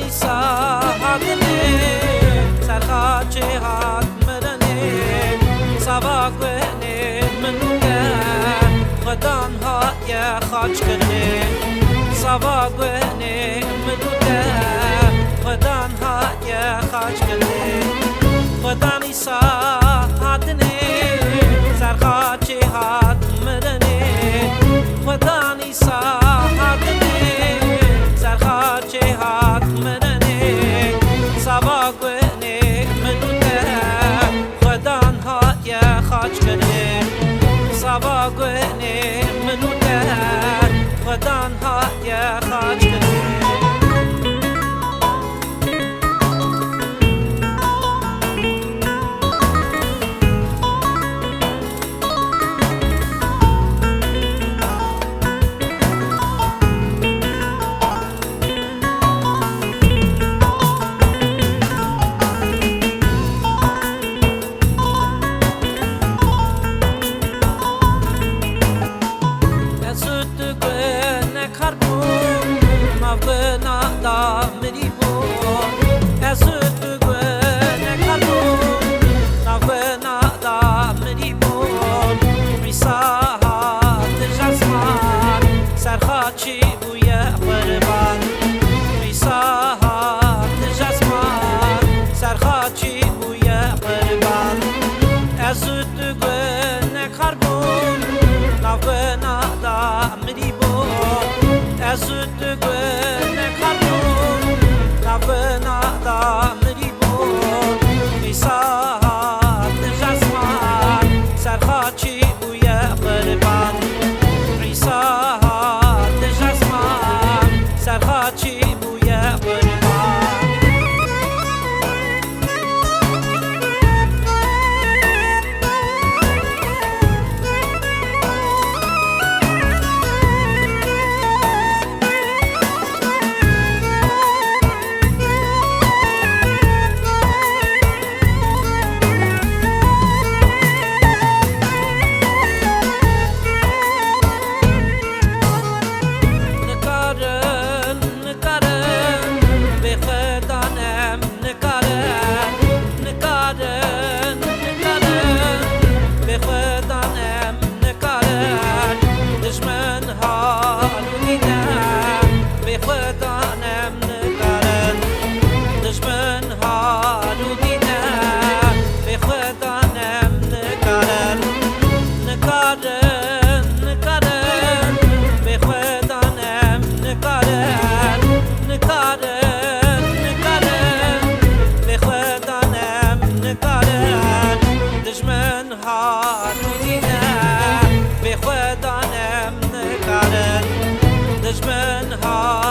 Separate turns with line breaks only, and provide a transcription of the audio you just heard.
ساعتني سرخاتي هات مرني سواقني منوكا غدان هات يا خاج كرني سواقني منوكا غدان هات يا خاج كرني غداني ساعتني سرخاتي هات مرني غداني ساعتني سرخاتي هات مرني سواقني منوكا غدان هات يا خاج كرني سواقني منوكا غدان هات يا خاج كرني سرخاتي ويا قربان ريساها تجسمان سرخاتي ويا قربان أزود قنك خربون نافنا دا مريبون أزود قنك خربون نافنا دا مريبون ريساها تجسمان سرخاتي ويا قربان ريساها سرخاتي بويا قربان دشمن ها